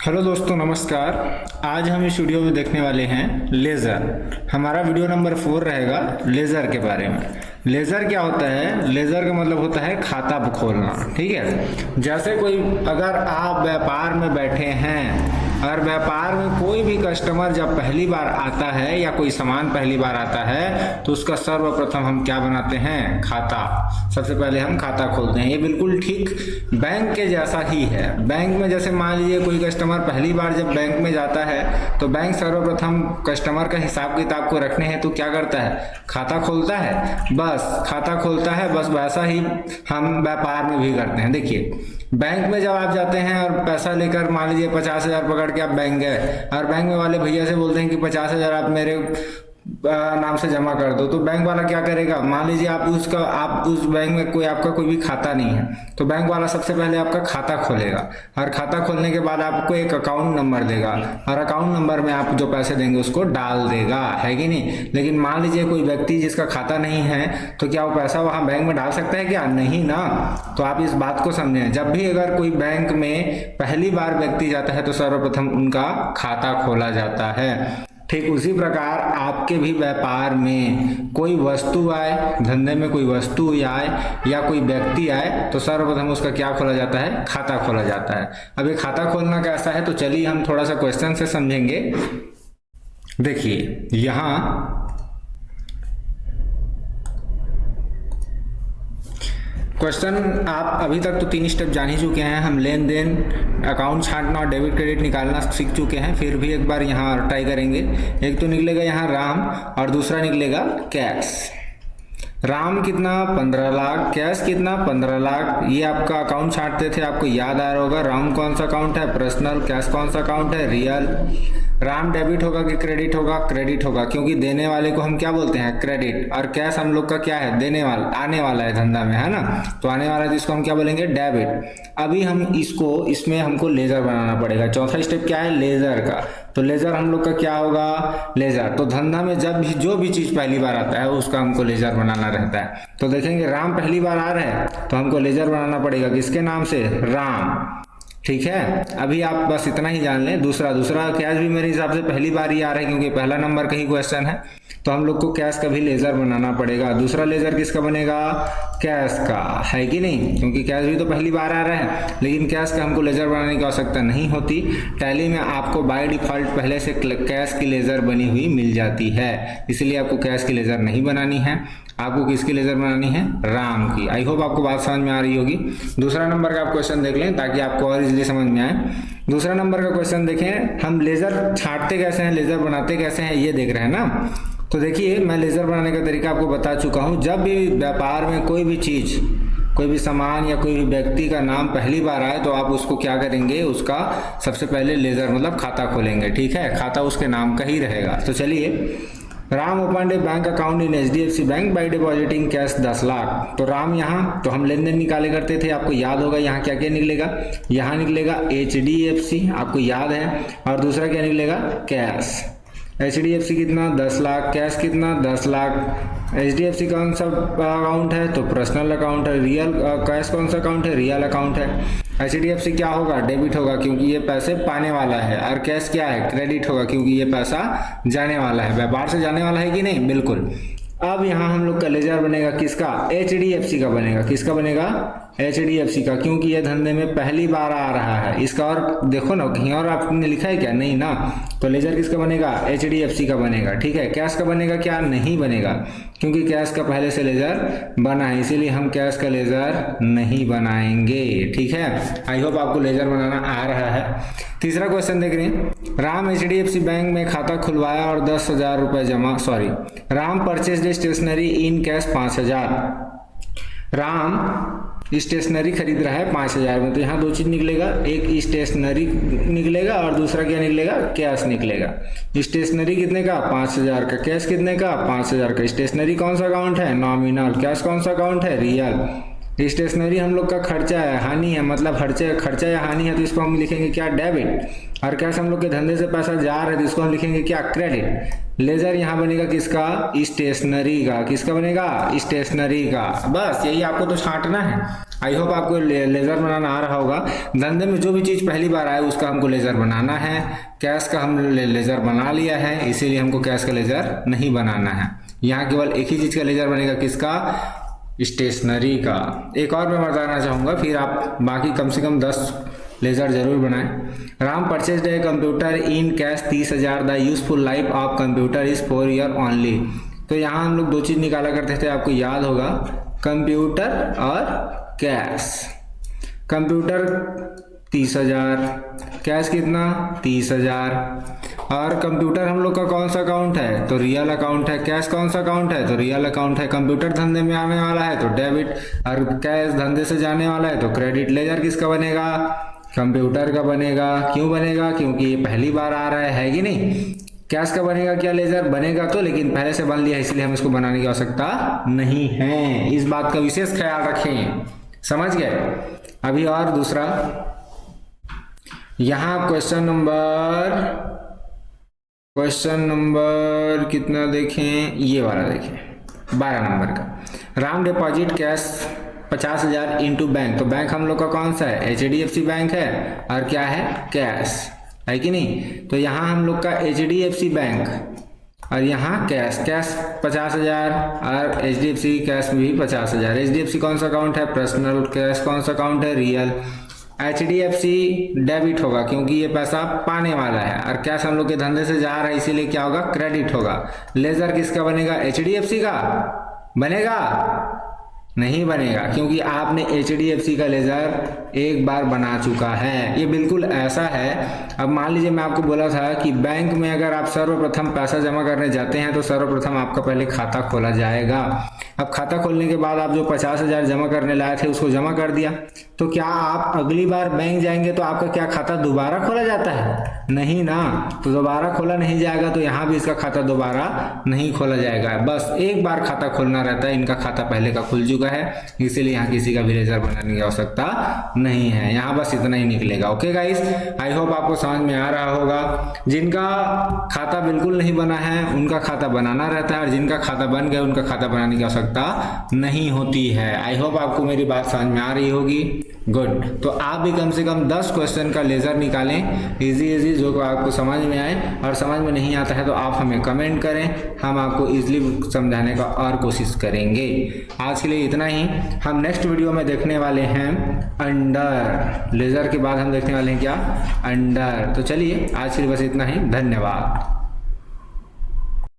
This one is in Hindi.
हेलो दोस्तों, नमस्कार। आज हम इस वीडियो में देखने वाले हैं लेज़र। हमारा वीडियो नंबर 4 रहेगा लेज़र के बारे में। लेज़र क्या होता है? लेज़र का मतलब होता है खाता खोलना। ठीक है, जैसे कोई अगर आप व्यापार में बैठे हैं और व्यापार में कोई भी कस्टमर जब पहली बार आता है या कोई सामान पहली बार आता है तो उसका सर्वप्रथम हम क्या बनाते हैं? खाता। सबसे पहले हम खाता खोलते हैं। ये बिल्कुल ठीक बैंक के जैसा ही है। बैंक में जैसे मान लीजिए कोई कस्टमर पहली बार जब बैंक में जाता है तो बैंक सर्वप्रथम कस्टमर का हिसाब किताब को रखने हैं तो क्या करता है? खाता खोलता है। बस खाता खोलता है। बस वैसा ही हम व्यापार में भी करते हैं। देखिए, बैंक में जब आप जाते हैं और पैसा लेकर मान लीजिए 50,000 पकड़ के आप बैंक गए और बैंक में वाले भैया से बोलते हैं कि 50,000 आप मेरे नाम से जमा कर दो, तो बैंक वाला क्या करेगा? मान लीजिए आप उस बैंक में आपका कोई भी खाता नहीं है तो बैंक वाला सबसे पहले आपका खाता खोलेगा और खाता खोलने के बाद आपको एक अकाउंट नंबर देगा और अकाउंट नंबर में आप जो पैसे देंगे उसको डाल देगा, है कि नहीं? लेकिन मान लीजिए कोई व्यक्ति जिसका खाता नहीं है तो क्या वो पैसा वहां बैंक में डाल सकता है? क्या नहीं ना। तो आप इस बात को समझें, जब भी अगर कोई बैंक में पहली बार व्यक्ति जाता है तो सर्वप्रथम उनका खाता खोला जाता है। ठीक उसी प्रकार आपके भी व्यापार में कोई वस्तु आए, धंधे में कोई वस्तु आए या कोई व्यक्ति आए तो सर्वप्रथम उसका क्या खोला जाता है? खाता खोला जाता है। अब ये खाता खोलना कैसा है तो चलिए हम थोड़ा सा क्वेश्चन से समझेंगे। देखिए, यहाँ क्वेश्चन आप अभी तक तो 3 स्टेप जान ही चुके हैं। हम लेन देन, अकाउंट छांटना और डेबिट क्रेडिट निकालना सीख चुके हैं। फिर भी एक बार यहाँ ट्राई करेंगे। एक तो निकलेगा यहाँ राम और दूसरा निकलेगा कैश। राम कितना? 15 लाख। कैश कितना? 15 लाख। ये आपका अकाउंट छांटते थे, आपको याद आ रहा होगा। राम कौन सा अकाउंट है? पर्सनल। कैश कौन सा अकाउंट है? रियल। राम डेबिट होगा कि क्रेडिट होगा? क्रेडिट होगा, क्योंकि देने वाले को हम क्या बोलते हैं? क्रेडिट। और कैश हम लोग का क्या है? देने वाला, आने वाला है धंधा में, है ना? तो आने वाला है जिसको हम क्या बोलेंगे? डेबिट। अभी हम इसमें हमको लेजर बनाना पड़ेगा। चौथा स्टेप क्या है? लेजर का। तो लेजर हम लोग का क्या होगा? लेजर। तो धंधा में जब भी जो भी चीज पहली बार आता है उसका हमको लेजर बनाना रहता है। तो देखेंगे राम पहली बार आ रहे हैं तो हमको लेजर बनाना पड़ेगा। किसके नाम से? राम। ठीक है, अभी आप बस इतना ही जान लें। दूसरा कैश भी मेरे हिसाब से पहली बार ही आ रहा है क्योंकि पहला नंबर का ही क्वेश्चन है। तो हम लोग को कैश का भी लेजर बनाना पड़ेगा। दूसरा लेजर किसका बनेगा? कैश का, है कि नहीं? क्योंकि कैश भी तो पहली बार आ रहा है, लेकिन कैश का हमको लेजर बनाने की आवश्यकता नहीं होती। टैली में आपको बाय डिफॉल्ट पहले से कैश की लेजर बनी हुई मिल जाती है, इसलिए आपको कैश की लेजर नहीं बनानी है। आपको किसकी लेजर बनानी है? राम की। आई होप आपको बात समझ में आ रही होगी। दूसरा नंबर का आप क्वेश्चन देख लें ताकि आपको और इजीली समझ में आए। दूसरा नंबर का क्वेश्चन देखें, हम लेजर छांटते कैसे हैं, लेजर बनाते कैसे हैं, ये देख रहे हैं ना। तो देखिए, मैं लेजर बनाने का तरीका आपको बता चुका हूं। जब भी व्यापार में कोई भी चीज, कोई भी सामान या कोई भी व्यक्ति का नाम पहली बार आए तो आप उसको क्या करेंगे? उसका सबसे पहले लेजर मतलब खाता खोलेंगे। ठीक है, खाता उसके नाम का ही रहेगा। तो चलिए, Ram open A bank account in HDFC bank by depositing cash 10 lakh. तो राम यहाँ तो हम लेन देन निकाले करते थे, आपको याद होगा। यहाँ क्या क्या निकलेगा? यहाँ निकलेगा HDFC, आपको याद है। और दूसरा क्या निकलेगा? कैश। HDFC कितना? 10 लाख। कैश कितना? 10 लाख। HDFC कौन सा अकाउंट है? तो पर्सनल अकाउंट है। रियल कैश कौन सा अकाउंट है? रियल अकाउंट है। HDFC क्या होगा? डेबिट होगा, क्योंकि ये पैसे पाने वाला है। और कैश क्या है? क्रेडिट होगा, क्योंकि ये पैसा जाने वाला है, व्यापार से जाने वाला है कि नहीं? बिल्कुल। अब यहाँ हम लोग का लेजर बनेगा किसका? HDFC का बनेगा। किसका बनेगा? HDFC का, क्योंकि ये धंधे में पहली बार आ रहा है। इसका और देखो ना, कहीं और आपने लिखा है क्या? नहीं ना। तो लेजर किसका बनेगा? HDFC का बनेगा। ठीक है, कैश का बनेगा क्या? नहीं बनेगा, क्योंकि कैश का पहले से लेजर बना है, इसीलिए हम कैश का लेजर नहीं बनाएंगे। ठीक है, आई होप आपको लेजर बनाना आ रहा है। तीसरा क्वेश्चन देख रहे हैं, राम HDFC बैंक में खाता खुलवाया और 10,000 रुपए जमा, Ram purchase stationery in cash 5,000। Ram stationery खरीद रहा है 5,000 में, तो यहाँ दो चीज निकलेगा, एक स्टेशनरी निकलेगा और दूसरा क्या निकलेगा? कैश निकलेगा। स्टेशनरी कितने का? 5,000 का। कैश कितने का? 5,000 का। स्टेशनरी कौन सा अकाउंट है? नॉमिनल। कैश कौन सा अकाउंट है? रियल। स्टेशनरी हम लोग का खर्चा है, हानि है, मतलब खर्चा या हानि है तो इसको हम लिखेंगे क्या? डेबिट। और कैश हम लोग के धंधे से पैसा जा रहा है तो इसको हम लिखेंगे क्या? क्रेडिट। लेजर यहाँ बनेगा किसका, स्टेशनरी का। किसका बनेगा, स्टेशनरी का। बस यही आपको तो छांटना है। आई होप आपको लेजर बनाना आ रहा होगा। धंधे में जो भी चीज़ पहली बार आए उसका हमको लेजर बनाना है। कैश का हम लेजर बना लिया है, इसीलिए हमको कैश का लेजर नहीं बनाना है। यहाँ केवल एक ही चीज़ का लेजर बनेगा, किसका, स्टेशनरी का। एक और मैं बताना चाहूँगा, फिर आप बाकी कम से कम 10 लेजर जरूर बनाएं। Ram purchase a computer in cash 30,000। The useful life of computer is 4 year only. तो यहाँ हम लोग 2 चीज़ निकाला करते थे, आपको याद होगा, कंप्यूटर और कैश। कंप्यूटर 30,000, कैश कितना, 30,000। और कंप्यूटर हम लोग का कौन सा अकाउंट है, तो रियल अकाउंट है। कैश कौन सा अकाउंट है, तो रियल अकाउंट है। कंप्यूटर धंधे में आने वाला है तो डेबिट, और कैश धंधे से जाने वाला है तो क्रेडिट। लेजर किसका बनेगा, कंप्यूटर का बनेगा। क्यों बनेगा, क्योंकि ये पहली बार आ रहा है कि नहीं। कैश का बनेगा क्या, लेजर बनेगा तो, लेकिन पहले से बन लिया इसलिए हम इसको बनाने की आवश्यकता नहीं है। इस बात का विशेष ख्याल रखें, समझ गए। अभी और दूसरा, यहाँ क्वेश्चन नंबर कितना देखें, ये वाला देखें, 12 नंबर का। Ram deposit cash 50,000 into bank. तो बैंक हम लोग का कौन सा है, HDFC बैंक है। और क्या है, कैश है कि नहीं। तो यहाँ हम लोग का HDFC बैंक और यहाँ कैश 50,000 और HDFC कैश भी 50,000। HDFC कौन सा अकाउंट है, पर्सनल। कैश कौन सा अकाउंट है, रियल। HDFC डेबिट होगा क्योंकि ये पैसा पाने वाला है, और कैश हम लोग के धंधे से जा रहा है इसीलिए क्या होगा, क्रेडिट होगा। लेजर किसका बनेगा, HDFC का बनेगा, नहीं बनेगा, क्योंकि आपने HDFC का लेजर एक बार बना चुका है। ये बिल्कुल ऐसा है, अब मान लीजिए मैं आपको बोला था कि बैंक में अगर आप सर्वप्रथम पैसा जमा करने जाते हैं तो सर्वप्रथम आपका पहले खाता खोला जाएगा। अब खाता खोलने के बाद आप जो 50,000 जमा करने लाए थे उसको जमा कर दिया, तो क्या आप अगली बार बैंक जाएंगे तो आपका क्या खाता दोबारा खोला जाता है, नहीं ना। तो दोबारा खोला नहीं जाएगा, तो यहाँ भी इसका खाता दोबारा नहीं खोला जाएगा। बस एक बार खाता खोलना रहता है, इनका खाता पहले का खुल चुका है, इसीलिए यहाँ किसी का भी लेजर बनाने की आवश्यकता नहीं है। यहाँ बस इतना ही निकलेगा। ओके गाइस, आई होप आपको समझ में आ रहा होगा। जिनका खाता बिल्कुल नहीं बना है उनका खाता बनाना रहता है, और जिनका खाता बन गया उनका खाता बनाने की आवश्यकता नहीं होती है। आई होप आपको मेरी बात समझ में आ रही होगी। गुड, तो आप भी कम से कम 10 क्वेश्चन का लेजर निकालें, इजी जो आपको समझ में आए, और समझ में नहीं आता है तो आप हमें कमेंट करें, हम आपको इजीली समझाने का और कोशिश करेंगे। आज के लिए इतना ही। हम नेक्स्ट वीडियो में देखने वाले हैं अंडर। लेजर के बाद हम देखने वाले हैं क्या, अंडर। तो चलिए आज के लिए बस इतना ही, धन्यवाद।